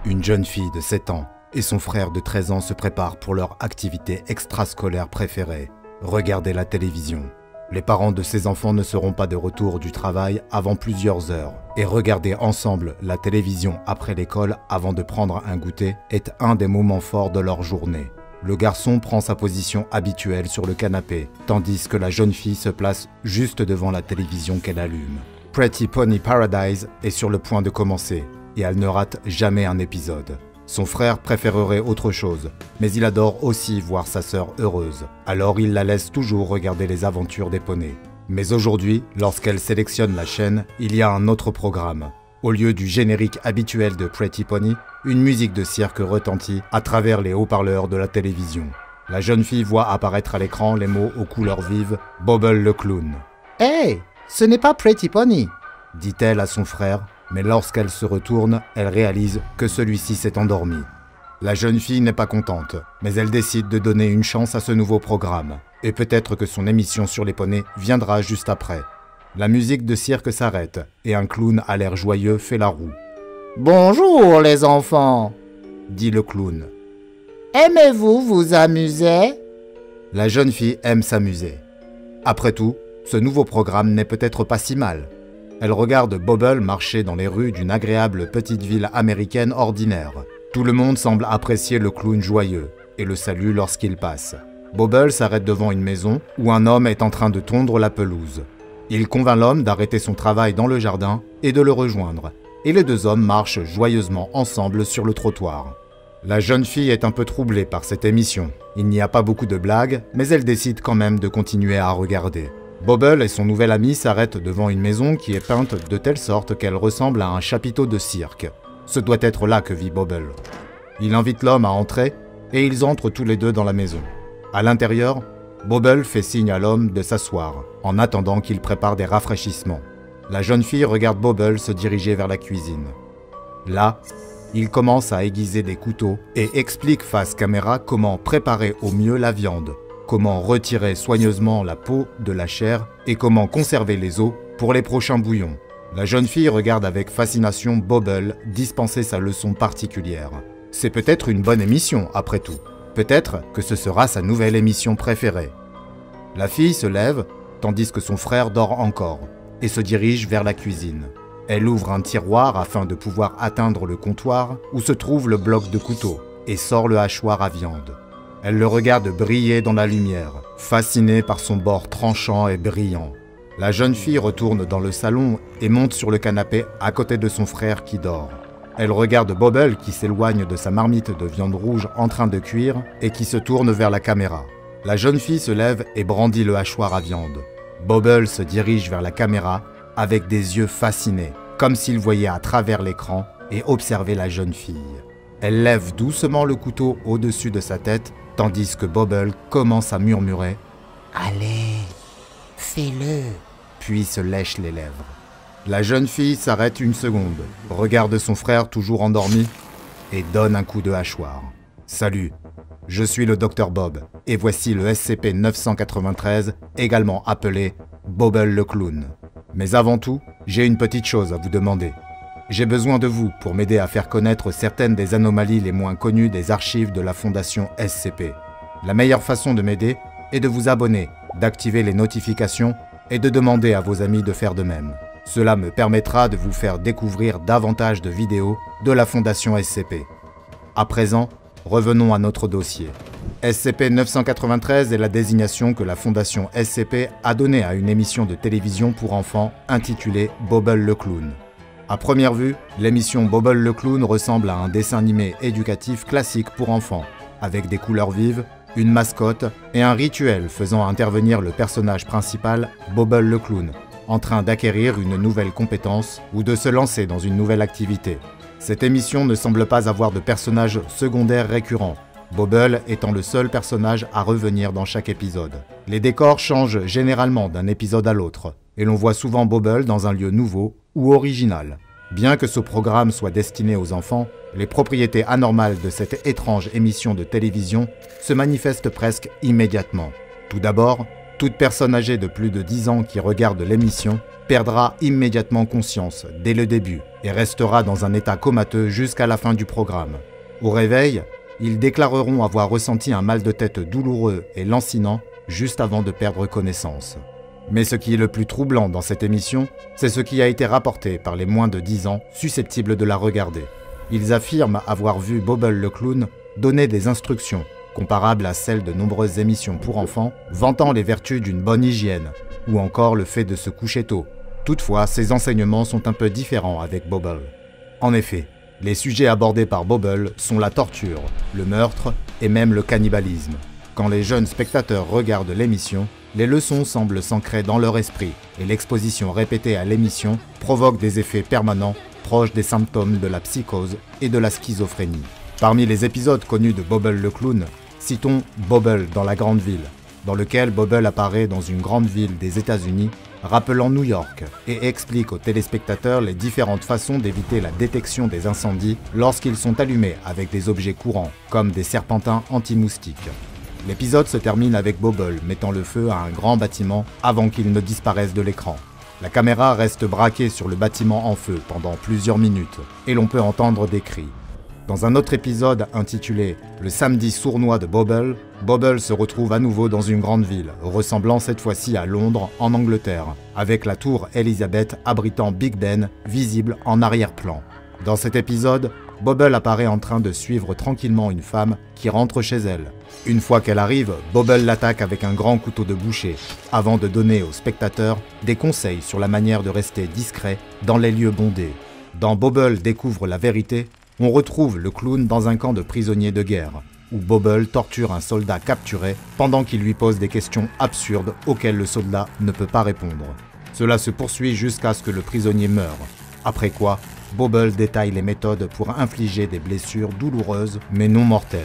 Une jeune fille de 7 ans et son frère de 13 ans se préparent pour leur activité extrascolaire préférée, regarder la télévision. Les parents de ces enfants ne seront pas de retour du travail avant plusieurs heures, et regarder ensemble la télévision après l'école avant de prendre un goûter est un des moments forts de leur journée. Le garçon prend sa position habituelle sur le canapé, tandis que la jeune fille se place juste devant la télévision qu'elle allume. Pretty Pony Paradise est sur le point de commencer, et elle ne rate jamais un épisode. Son frère préférerait autre chose, mais il adore aussi voir sa sœur heureuse. Alors il la laisse toujours regarder les aventures des poneys. Mais aujourd'hui, lorsqu'elle sélectionne la chaîne, il y a un autre programme. Au lieu du générique habituel de Pretty Pony, une musique de cirque retentit à travers les haut-parleurs de la télévision. La jeune fille voit apparaître à l'écran les mots aux couleurs vives « Bobble le clown ». « Hey, ce n'est pas Pretty Pony !» dit-elle à son frère. Mais lorsqu'elle se retourne, elle réalise que celui-ci s'est endormi. La jeune fille n'est pas contente, mais elle décide de donner une chance à ce nouveau programme. Et peut-être que son émission sur les poneys viendra juste après. La musique de cirque s'arrête, et un clown à l'air joyeux fait la roue. « Bonjour les enfants !» dit le clown. « Aimez-vous vous amuser ?» La jeune fille aime s'amuser. Après tout, ce nouveau programme n'est peut-être pas si mal. Elle regarde Bobble marcher dans les rues d'une agréable petite ville américaine ordinaire. Tout le monde semble apprécier le clown joyeux et le salue lorsqu'il passe. Bobble s'arrête devant une maison où un homme est en train de tondre la pelouse. Il convainc l'homme d'arrêter son travail dans le jardin et de le rejoindre. Et les deux hommes marchent joyeusement ensemble sur le trottoir. La jeune fille est un peu troublée par cette émission. Il n'y a pas beaucoup de blagues, mais elle décide quand même de continuer à regarder. Bobble et son nouvel ami s'arrêtent devant une maison qui est peinte de telle sorte qu'elle ressemble à un chapiteau de cirque. Ce doit être là que vit Bobble. Il invite l'homme à entrer et ils entrent tous les deux dans la maison. À l'intérieur, Bobble fait signe à l'homme de s'asseoir en attendant qu'il prépare des rafraîchissements. La jeune fille regarde Bobble se diriger vers la cuisine. Là, il commence à aiguiser des couteaux et explique face caméra comment préparer au mieux la viande, comment retirer soigneusement la peau de la chair et comment conserver les os pour les prochains bouillons. La jeune fille regarde avec fascination Bobble dispenser sa leçon particulière. C'est peut-être une bonne émission après tout. Peut-être que ce sera sa nouvelle émission préférée. La fille se lève tandis que son frère dort encore et se dirige vers la cuisine. Elle ouvre un tiroir afin de pouvoir atteindre le comptoir où se trouve le bloc de couteau et sort le hachoir à viande. Elle le regarde briller dans la lumière, fascinée par son bord tranchant et brillant. La jeune fille retourne dans le salon et monte sur le canapé à côté de son frère qui dort. Elle regarde Bobble qui s'éloigne de sa marmite de viande rouge en train de cuire et qui se tourne vers la caméra. La jeune fille se lève et brandit le hachoir à viande. Bobble se dirige vers la caméra avec des yeux fascinés, comme s'il voyait à travers l'écran et observait la jeune fille. Elle lève doucement le couteau au-dessus de sa tête, tandis que Bobble commence à murmurer « Allez, fais-le » puis se lèche les lèvres. La jeune fille s'arrête une seconde, regarde son frère toujours endormi et donne un coup de hachoir. « Salut, je suis le Dr Bob et voici le SCP-993, également appelé Bobble le clown. Mais avant tout, j'ai une petite chose à vous demander. J'ai besoin de vous pour m'aider à faire connaître certaines des anomalies les moins connues des archives de la Fondation SCP. La meilleure façon de m'aider est de vous abonner, d'activer les notifications et de demander à vos amis de faire de même. Cela me permettra de vous faire découvrir davantage de vidéos de la Fondation SCP. À présent, revenons à notre dossier. SCP-993 est la désignation que la Fondation SCP a donnée à une émission de télévision pour enfants intitulée Bobble le clown. À première vue, l'émission Bobble le clown ressemble à un dessin animé éducatif classique pour enfants, avec des couleurs vives, une mascotte et un rituel faisant intervenir le personnage principal, Bobble le clown, en train d'acquérir une nouvelle compétence ou de se lancer dans une nouvelle activité. Cette émission ne semble pas avoir de personnages secondaires récurrents, Bobble étant le seul personnage à revenir dans chaque épisode. Les décors changent généralement d'un épisode à l'autre, et l'on voit souvent Bobble dans un lieu nouveau ou original. Bien que ce programme soit destiné aux enfants, les propriétés anormales de cette étrange émission de télévision se manifestent presque immédiatement. Tout d'abord, Toute personne âgée de plus de 10 ans qui regarde l'émission perdra immédiatement conscience dès le début et restera dans un état comateux jusqu'à la fin du programme. Au réveil, ils déclareront avoir ressenti un mal de tête douloureux et lancinant juste avant de perdre connaissance. Mais ce qui est le plus troublant dans cette émission, c'est ce qui a été rapporté par les moins de 10 ans susceptibles de la regarder. Ils affirment avoir vu Bobble le clown donner des instructions comparables à celles de nombreuses émissions pour enfants, vantant les vertus d'une bonne hygiène, ou encore le fait de se coucher tôt. Toutefois, ces enseignements sont un peu différents avec Bobble. En effet, les sujets abordés par Bobble sont la torture, le meurtre et même le cannibalisme. Quand les jeunes spectateurs regardent l'émission, les leçons semblent s'ancrer dans leur esprit et l'exposition répétée à l'émission provoque des effets permanents proches des symptômes de la psychose et de la schizophrénie. Parmi les épisodes connus de Bobble le clown, citons Bobble dans la grande ville, dans lequel Bobble apparaît dans une grande ville des États-Unis, rappelant New York, et explique aux téléspectateurs les différentes façons d'éviter la détection des incendies lorsqu'ils sont allumés avec des objets courants, comme des serpentins anti-moustiques. L'épisode se termine avec Bobble mettant le feu à un grand bâtiment avant qu'il ne disparaisse de l'écran. La caméra reste braquée sur le bâtiment en feu pendant plusieurs minutes, et l'on peut entendre des cris. Dans un autre épisode intitulé « Le samedi sournois de Bobble », Bobble se retrouve à nouveau dans une grande ville, ressemblant cette fois-ci à Londres, en Angleterre, avec la tour Elizabeth abritant Big Ben, visible en arrière-plan. Dans cet épisode, Bobble apparaît en train de suivre tranquillement une femme qui rentre chez elle. Une fois qu'elle arrive, Bobble l'attaque avec un grand couteau de boucher, avant de donner aux spectateurs des conseils sur la manière de rester discret dans les lieux bondés. Dans Bobble découvre la vérité, on retrouve le clown dans un camp de prisonniers de guerre, où Bobble torture un soldat capturé pendant qu'il lui pose des questions absurdes auxquelles le soldat ne peut pas répondre. Cela se poursuit jusqu'à ce que le prisonnier meure, après quoi Bobble détaille les méthodes pour infliger des blessures douloureuses mais non mortelles.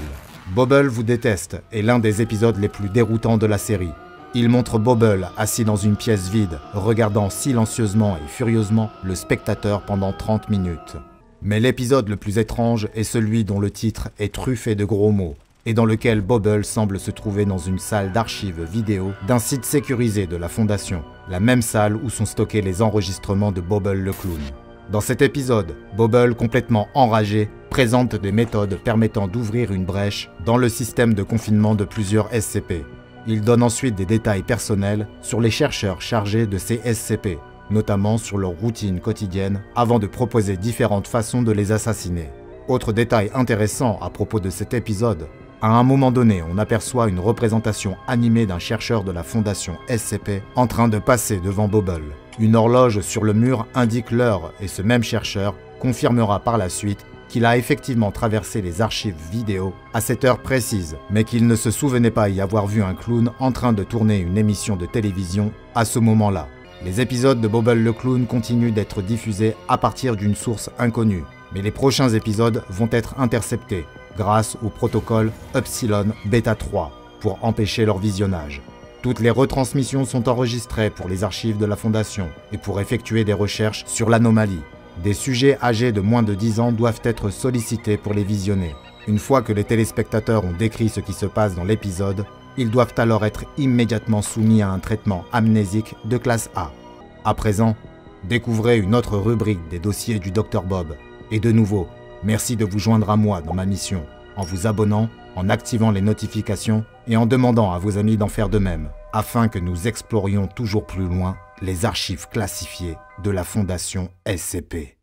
Bobble vous déteste est l'un des épisodes les plus déroutants de la série. Il montre Bobble assis dans une pièce vide, regardant silencieusement et furieusement le spectateur pendant 30 minutes. Mais l'épisode le plus étrange est celui dont le titre est truffé de gros mots, et dans lequel Bobble semble se trouver dans une salle d'archives vidéo d'un site sécurisé de la Fondation, la même salle où sont stockés les enregistrements de Bobble le clown. Dans cet épisode, Bobble, complètement enragé, présente des méthodes permettant d'ouvrir une brèche dans le système de confinement de plusieurs SCP. Il donne ensuite des détails personnels sur les chercheurs chargés de ces SCP, notamment sur leur routine quotidienne, avant de proposer différentes façons de les assassiner. Autre détail intéressant à propos de cet épisode, à un moment donné, on aperçoit une représentation animée d'un chercheur de la Fondation SCP en train de passer devant Bobble. Une horloge sur le mur indique l'heure et ce même chercheur confirmera par la suite qu'il a effectivement traversé les archives vidéo à cette heure précise, mais qu'il ne se souvenait pas y avoir vu un clown en train de tourner une émission de télévision à ce moment-là. Les épisodes de Bobble le clown continuent d'être diffusés à partir d'une source inconnue, mais les prochains épisodes vont être interceptés grâce au protocole Upsilon Beta 3 pour empêcher leur visionnage. Toutes les retransmissions sont enregistrées pour les archives de la Fondation et pour effectuer des recherches sur l'anomalie. Des sujets âgés de moins de 10 ans doivent être sollicités pour les visionner. Une fois que les téléspectateurs ont décrit ce qui se passe dans l'épisode, ils doivent alors être immédiatement soumis à un traitement amnésique de classe A. À présent, découvrez une autre rubrique des dossiers du Dr Bob. Et de nouveau, merci de vous joindre à moi dans ma mission, en vous abonnant, en activant les notifications et en demandant à vos amis d'en faire de même, afin que nous explorions toujours plus loin les archives classifiées de la Fondation SCP.